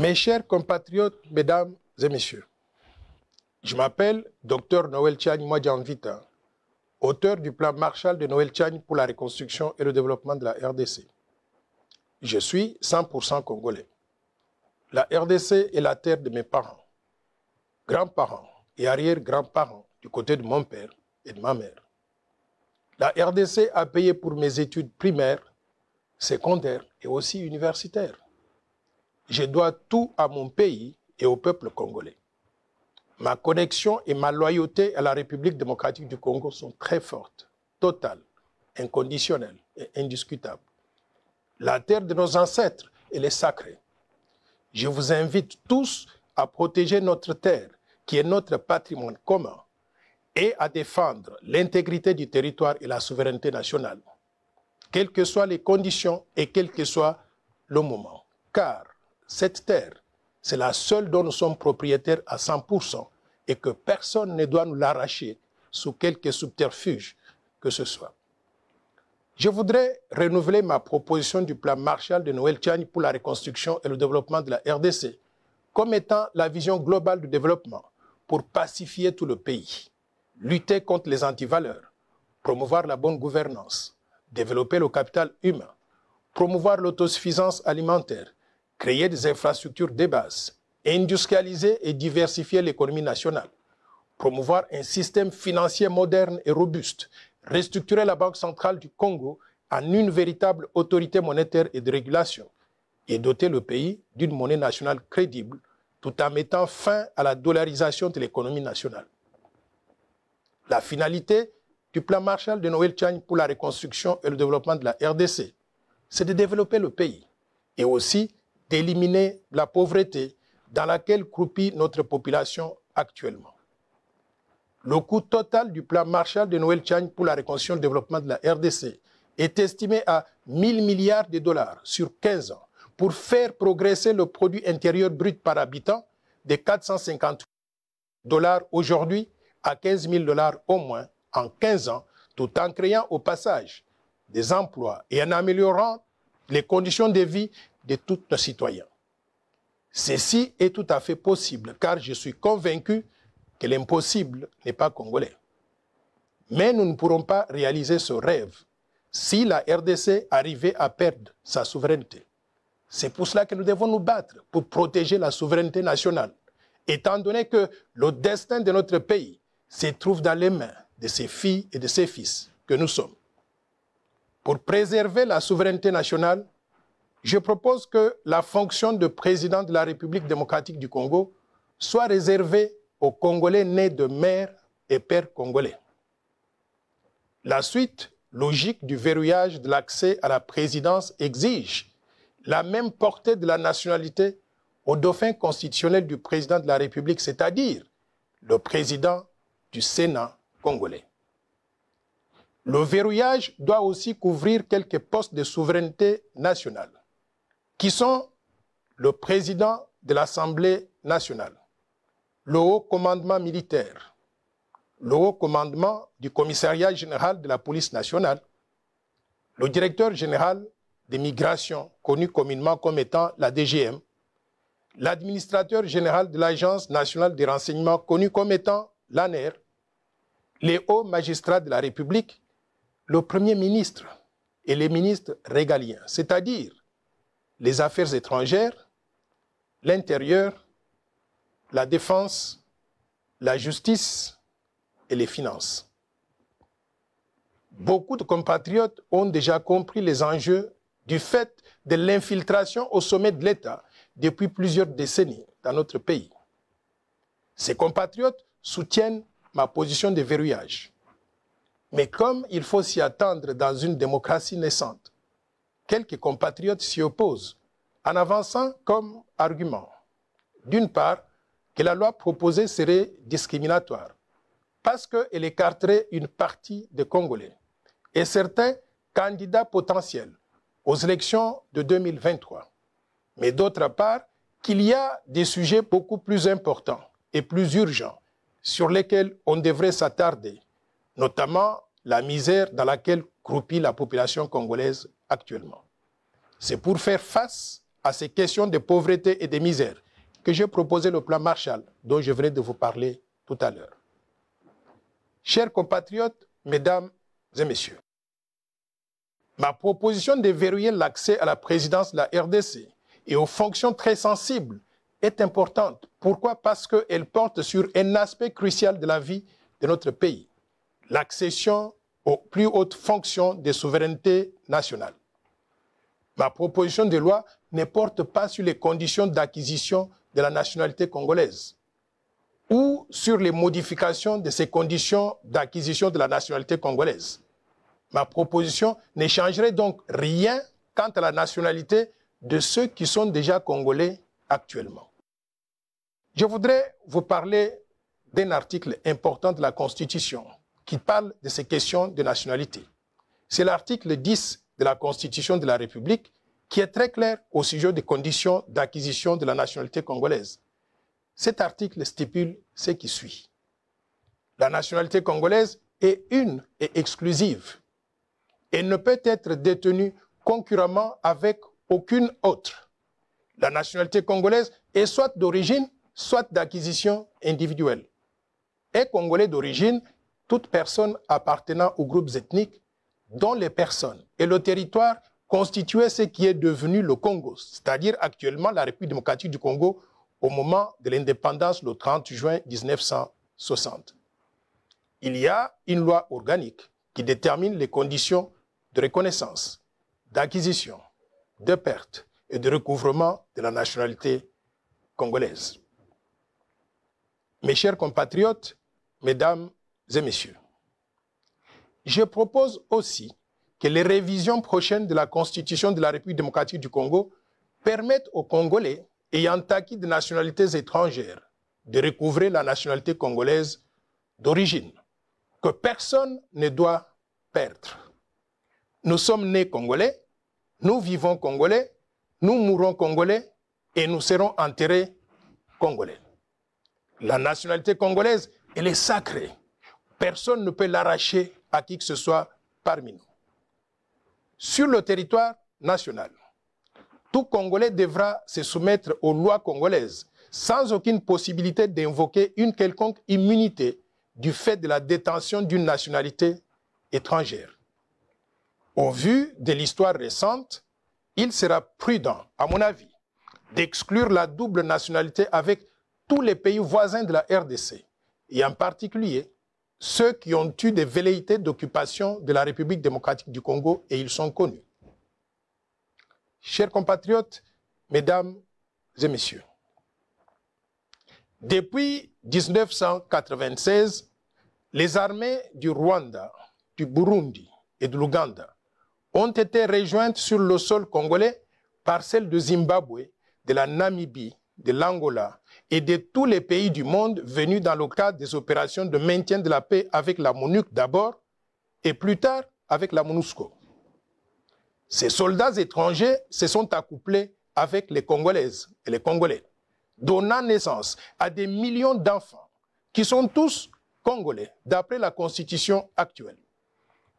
Mes chers compatriotes, mesdames et messieurs, je m'appelle Dr Noël Tchagne Mwadjanvita, auteur du plan Marshall de Noël Tchagne pour la reconstruction et le développement de la RDC. Je suis 100% congolais. La RDC est la terre de mes parents, grands-parents et arrière-grands-parents du côté de mon père et de ma mère. La RDC a payé pour mes études primaires, secondaires et aussi universitaires. Je dois tout à mon pays et au peuple congolais. Ma connexion et ma loyauté à la République démocratique du Congo sont très fortes, totales, inconditionnelles et indiscutables. La terre de nos ancêtres, elle est sacrée. Je vous invite tous à protéger notre terre, qui est notre patrimoine commun, et à défendre l'intégrité du territoire et la souveraineté nationale, quelles que soient les conditions et quel que soit le moment. Car cette terre, c'est la seule dont nous sommes propriétaires à 100% et que personne ne doit nous l'arracher sous quelque subterfuge que ce soit. Je voudrais renouveler ma proposition du plan Marshall de Noël Tchagne pour la reconstruction et le développement de la RDC comme étant la vision globale du développement pour pacifier tout le pays, lutter contre les antivaleurs, promouvoir la bonne gouvernance, développer le capital humain, promouvoir l'autosuffisance alimentaire, créer des infrastructures de base, industrialiser et diversifier l'économie nationale, promouvoir un système financier moderne et robuste, restructurer la Banque centrale du Congo en une véritable autorité monétaire et de régulation et doter le pays d'une monnaie nationale crédible tout en mettant fin à la dollarisation de l'économie nationale. La finalité du plan Marshall de Noël Tchagne pour la reconstruction et le développement de la RDC, c'est de développer le pays et aussi d'éliminer la pauvreté dans laquelle croupit notre population actuellement. Le coût total du plan Marshall de Noël Tchagne pour la reconstruction et le développement de la RDC est estimé à 1000 milliards de dollars sur 15 ans pour faire progresser le produit intérieur brut par habitant de 450 dollars aujourd'hui à 15 000 dollars au moins en 15 ans, tout en créant au passage des emplois et en améliorant les conditions de vie de tous nos citoyens. Ceci est tout à fait possible car je suis convaincu que l'impossible n'est pas congolais. Mais nous ne pourrons pas réaliser ce rêve si la RDC arrivait à perdre sa souveraineté. C'est pour cela que nous devons nous battre pour protéger la souveraineté nationale, étant donné que le destin de notre pays se trouve dans les mains de ses filles et de ses fils que nous sommes. Pour préserver la souveraineté nationale, je propose que la fonction de président de la République démocratique du Congo soit réservée aux Congolais nés de mère et père congolais. La suite logique du verrouillage de l'accès à la présidence exige la même portée de la nationalité au dauphin constitutionnel du président de la République, c'est-à-dire le président du Sénat congolais. Le verrouillage doit aussi couvrir quelques postes de souveraineté nationale, qui sont le président de l'Assemblée nationale, le haut commandement militaire, le haut commandement du commissariat général de la police nationale, le directeur général des migrations, connu communément comme étant la DGM, l'administrateur général de l'Agence nationale des renseignements, connu comme étant l'ANER, les hauts magistrats de la République, le Premier ministre et les ministres régaliens, c'est-à-dire les affaires étrangères, l'intérieur, la défense, la justice et les finances. Beaucoup de compatriotes ont déjà compris les enjeux du fait de l'infiltration au sommet de l'État depuis plusieurs décennies dans notre pays. Ces compatriotes soutiennent ma position de verrouillage. Mais comme il faut s'y attendre dans une démocratie naissante, quelques compatriotes s'y opposent en avançant comme argument, d'une part, que la loi proposée serait discriminatoire parce qu'elle écarterait une partie des Congolais et certains candidats potentiels aux élections de 2023. Mais d'autre part, qu'il y a des sujets beaucoup plus importants et plus urgents sur lesquels on devrait s'attarder, notamment la misère dans laquelle croupit la population congolaise actuellement. C'est pour faire face à ces questions de pauvreté et de misère que j'ai proposé le plan Marshall, dont je venais de vous parler tout à l'heure. Chers compatriotes, mesdames et messieurs, ma proposition de verrouiller l'accès à la présidence de la RDC et aux fonctions très sensibles est importante. Pourquoi? Parce qu'elle porte sur un aspect crucial de la vie de notre pays, l'accession aux plus hautes fonctions de souveraineté nationale. Ma proposition de loi ne porte pas sur les conditions d'acquisition de la nationalité congolaise ou sur les modifications de ces conditions d'acquisition de la nationalité congolaise. Ma proposition ne changerait donc rien quant à la nationalité de ceux qui sont déjà congolais actuellement. Je voudrais vous parler d'un article important de la Constitution qui parle de ces questions de nationalité. C'est l'article 10 de la Constitution de la République qui est très clair au sujet des conditions d'acquisition de la nationalité congolaise. Cet article stipule ce qui suit. La nationalité congolaise est une et exclusive. Elle ne peut être détenue concurremment avec aucune autre. La nationalité congolaise est soit d'origine, soit d'acquisition individuelle. Est congolais d'origine toute personne appartenant aux groupes ethniques dont les personnes et le territoire constituaient ce qui est devenu le Congo, c'est-à-dire actuellement la République démocratique du Congo au moment de l'indépendance le 30 juin 1960. Il y a une loi organique qui détermine les conditions de reconnaissance, d'acquisition, de perte et de recouvrement de la nationalité congolaise. Mes chers compatriotes, mesdames et messieurs, je propose aussi que les révisions prochaines de la Constitution de la République démocratique du Congo permettent aux Congolais ayant acquis des nationalités étrangères de recouvrer la nationalité congolaise d'origine, que personne ne doit perdre. Nous sommes nés Congolais, nous vivons Congolais, nous mourrons Congolais et nous serons enterrés Congolais. La nationalité congolaise, elle est sacrée. Personne ne peut l'arracher à qui que ce soit parmi nous. Sur le territoire national, tout Congolais devra se soumettre aux lois congolaises sans aucune possibilité d'invoquer une quelconque immunité du fait de la détention d'une nationalité étrangère. Au vu de l'histoire récente, il sera prudent, à mon avis, d'exclure la double nationalité avec tous les pays voisins de la RDC, et en particulier ceux qui ont eu des velléités d'occupation de la République démocratique du Congo, et ils sont connus. Chers compatriotes, mesdames et messieurs, depuis 1996, les armées du Rwanda, du Burundi et de l'Ouganda ont été rejointes sur le sol congolais par celles de Zimbabwe, de la Namibie, de l'Angola et de tous les pays du monde venus dans le cadre des opérations de maintien de la paix avec la MONUC d'abord et plus tard avec la MONUSCO. Ces soldats étrangers se sont accouplés avec les Congolaises et les Congolais, donnant naissance à des millions d'enfants qui sont tous Congolais d'après la Constitution actuelle.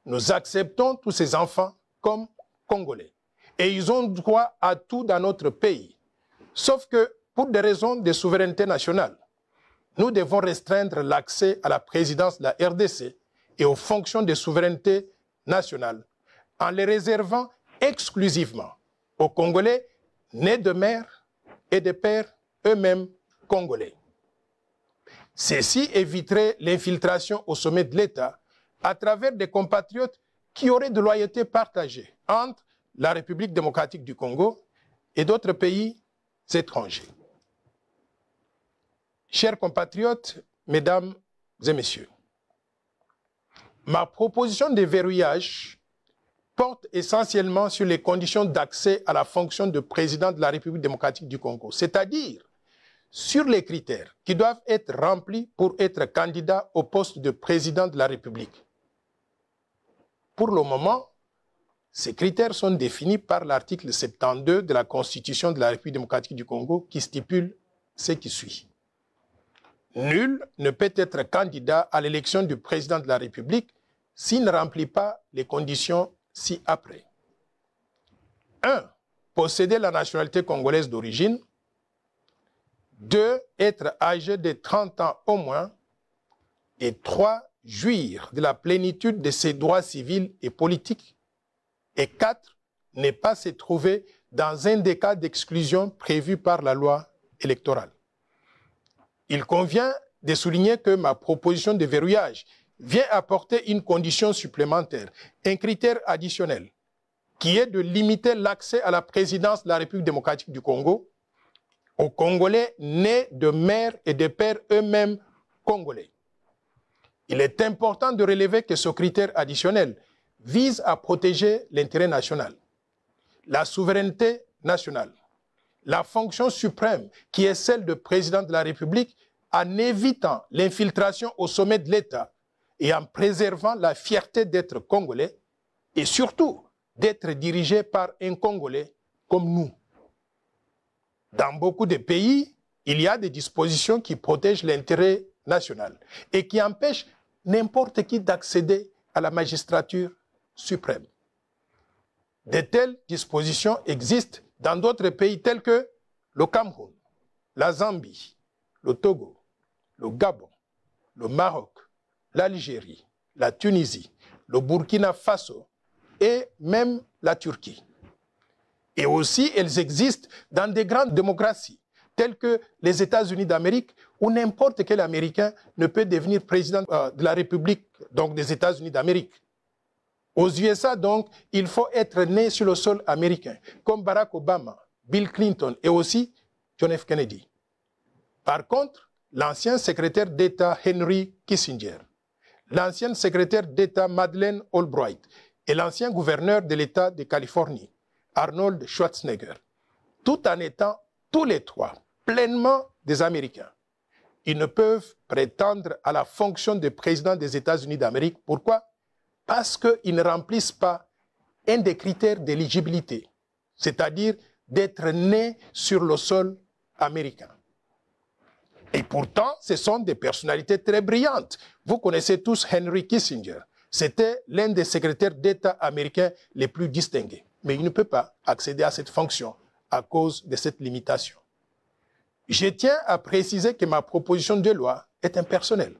Nous acceptons tous ces enfants comme Congolais et ils ont droit à tout dans notre pays. Sauf que, pour des raisons de souveraineté nationale, nous devons restreindre l'accès à la présidence de la RDC et aux fonctions de souveraineté nationale en les réservant exclusivement aux Congolais nés de mère et de père eux-mêmes congolais. Ceci éviterait l'infiltration au sommet de l'État à travers des compatriotes qui auraient de loyauté partagée entre la République démocratique du Congo et d'autres pays étrangers. Chers compatriotes, mesdames et messieurs, ma proposition de verrouillage porte essentiellement sur les conditions d'accès à la fonction de président de la République démocratique du Congo, c'est-à-dire sur les critères qui doivent être remplis pour être candidat au poste de président de la République. Pour le moment, ces critères sont définis par l'article 72 de la Constitution de la République démocratique du Congo qui stipule ce qui suit. Nul ne peut être candidat à l'élection du président de la République s'il ne remplit pas les conditions ci-après. 1. posséder la nationalité congolaise d'origine. 2. Être âgé de 30 ans au moins. Et 3. Jouir de la plénitude de ses droits civils et politiques. Et 4. Ne pas se trouver dans un des cas d'exclusion prévus par la loi électorale. Il convient de souligner que ma proposition de verrouillage vient apporter une condition supplémentaire, un critère additionnel, qui est de limiter l'accès à la présidence de la République démocratique du Congo aux Congolais nés de mères et de pères eux-mêmes congolais. Il est important de relever que ce critère additionnel vise à protéger l'intérêt national, la souveraineté nationale, la fonction suprême qui est celle de président de la République en évitant l'infiltration au sommet de l'État et en préservant la fierté d'être congolais et surtout d'être dirigé par un Congolais comme nous. Dans beaucoup de pays, il y a des dispositions qui protègent l'intérêt national et qui empêchent n'importe qui d'accéder à la magistrature suprême. De telles dispositions existent dans d'autres pays tels que le Cameroun, la Zambie, le Togo, le Gabon, le Maroc, l'Algérie, la Tunisie, le Burkina Faso et même la Turquie. Et aussi, elles existent dans des grandes démocraties, telles que les États-Unis d'Amérique, où n'importe quel Américain ne peut devenir président de la République, donc des États-Unis d'Amérique. Aux USA, donc, il faut être né sur le sol américain, comme Barack Obama, Bill Clinton et aussi John F. Kennedy. Par contre, l'ancien secrétaire d'État Henry Kissinger, l'ancienne secrétaire d'État Madeleine Albright et l'ancien gouverneur de l'État de Californie, Arnold Schwarzenegger, tout en étant tous les trois pleinement des Américains. Ils ne peuvent prétendre à la fonction de président des États-Unis d'Amérique. Pourquoi? Parce qu'ils ne remplissent pas un des critères d'éligibilité, c'est-à-dire d'être nés sur le sol américain. Et pourtant, ce sont des personnalités très brillantes. Vous connaissez tous Henry Kissinger. C'était l'un des secrétaires d'État américains les plus distingués. Mais il ne peut pas accéder à cette fonction à cause de cette limitation. Je tiens à préciser que ma proposition de loi est impersonnelle.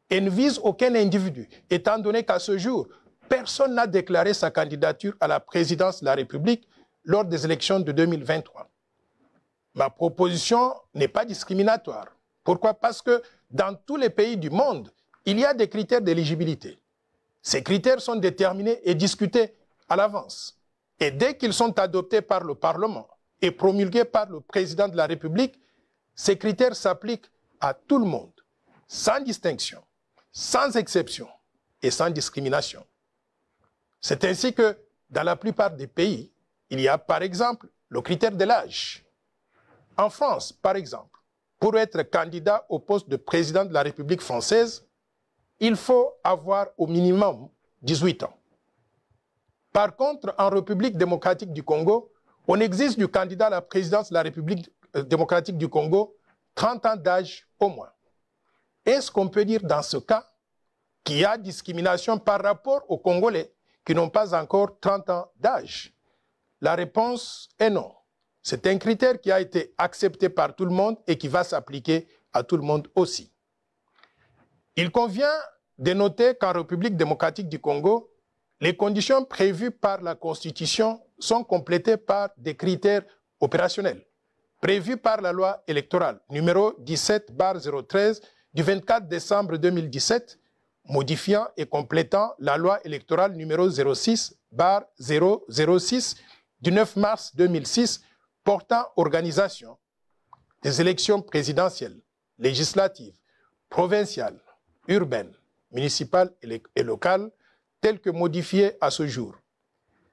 Elle ne vise aucun individu, étant donné qu'à ce jour, personne n'a déclaré sa candidature à la présidence de la République lors des élections de 2023. Ma proposition n'est pas discriminatoire. Pourquoi? Parce que dans tous les pays du monde, il y a des critères d'éligibilité. Ces critères sont déterminés et discutés à l'avance. Et dès qu'ils sont adoptés par le Parlement et promulgués par le président de la République, ces critères s'appliquent à tout le monde, sans distinction, sans exception et sans discrimination. C'est ainsi que, dans la plupart des pays, il y a par exemple le critère de l'âge. En France, par exemple, pour être candidat au poste de président de la République française, il faut avoir au minimum 18 ans. Par contre, en République démocratique du Congo, on exige du candidat à la présidence de la République démocratique du Congo 30 ans d'âge au moins. Est-ce qu'on peut dire dans ce cas qu'il y a discrimination par rapport aux Congolais qui n'ont pas encore 30 ans d'âge? La réponse est non. C'est un critère qui a été accepté par tout le monde et qui va s'appliquer à tout le monde aussi. Il convient de noter qu'en République démocratique du Congo, les conditions prévues par la Constitution sont complétées par des critères opérationnels, prévus par la loi électorale numéro 17/013 du 24 décembre 2017, modifiant et complétant la loi électorale numéro 06/006 du 9 mars 2006, portant organisation des élections présidentielles, législatives, provinciales, urbaines, municipales et locales, telles que modifiées à ce jour.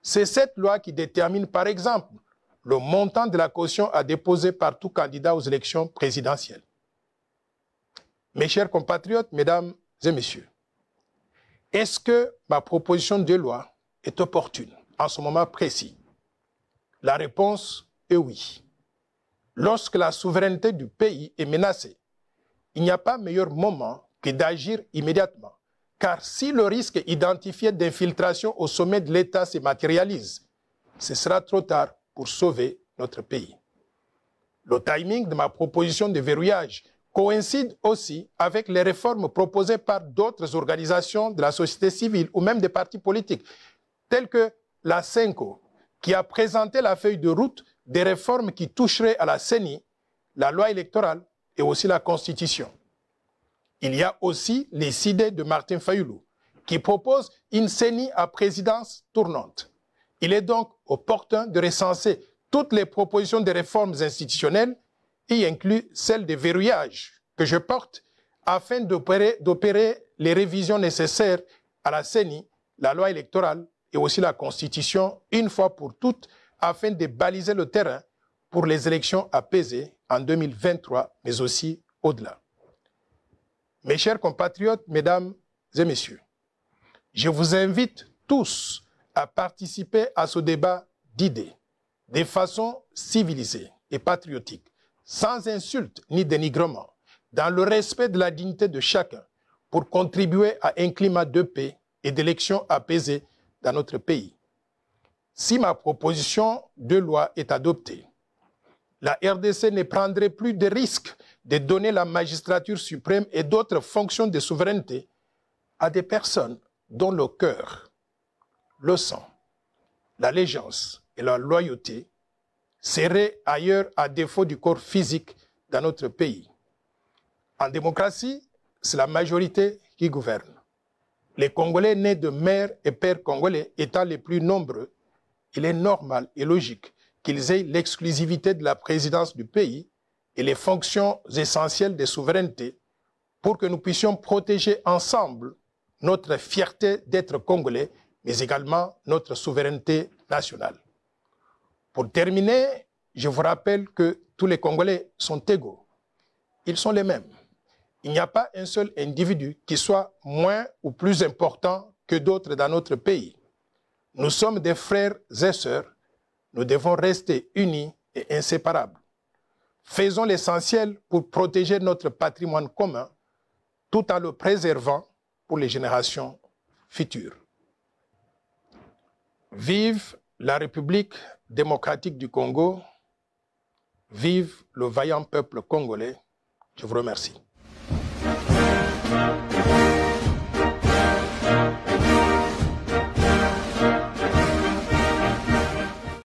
C'est cette loi qui détermine, par exemple, le montant de la caution à déposer par tout candidat aux élections présidentielles. Mes chers compatriotes, mesdames et messieurs, est-ce que ma proposition de loi est opportune en ce moment précis? La réponse est oui. Lorsque la souveraineté du pays est menacée, il n'y a pas meilleur moment que d'agir immédiatement. Car si le risque identifié d'infiltration au sommet de l'État se matérialise, ce sera trop tard pour sauver notre pays. Le timing de ma proposition de verrouillage coïncide aussi avec les réformes proposées par d'autres organisations de la société civile ou même des partis politiques, tels que la CENCO, qui a présenté la feuille de route des réformes qui toucheraient à la CENI, la loi électorale et aussi la Constitution. Il y a aussi les idées de Martin Fayoulou, qui propose une CENI à présidence tournante. Il est donc opportun de recenser toutes les propositions de réformes institutionnelles, y inclut celle de verrouillage que je porte, afin d'opérer les révisions nécessaires à la CENI, la loi électorale et aussi la Constitution, une fois pour toutes, afin de baliser le terrain pour les élections apaisées en 2023, mais aussi au-delà. Mes chers compatriotes, mesdames et messieurs, je vous invite tous à participer à ce débat d'idées, de façon civilisée et patriotique, sans insulte ni dénigrement, dans le respect de la dignité de chacun, pour contribuer à un climat de paix et d'élections apaisées dans notre pays. Si ma proposition de loi est adoptée, la RDC ne prendrait plus de risque de donner la magistrature suprême et d'autres fonctions de souveraineté à des personnes dont le cœur, le sang, l'allégeance et la loyauté seraient ailleurs à défaut du corps physique dans notre pays. En démocratie, c'est la majorité qui gouverne. Les Congolais nés de mères et pères congolais étant les plus nombreux, il est normal et logique qu'ils aient l'exclusivité de la présidence du pays et les fonctions essentielles de souveraineté pour que nous puissions protéger ensemble notre fierté d'être Congolais, mais également notre souveraineté nationale. Pour terminer, je vous rappelle que tous les Congolais sont égaux. Ils sont les mêmes. Il n'y a pas un seul individu qui soit moins ou plus important que d'autres dans notre pays. Nous sommes des frères et sœurs. Nous devons rester unis et inséparables. Faisons l'essentiel pour protéger notre patrimoine commun tout en le préservant pour les générations futures. Vive la République démocratique du Congo. Vive le vaillant peuple congolais. Je vous remercie.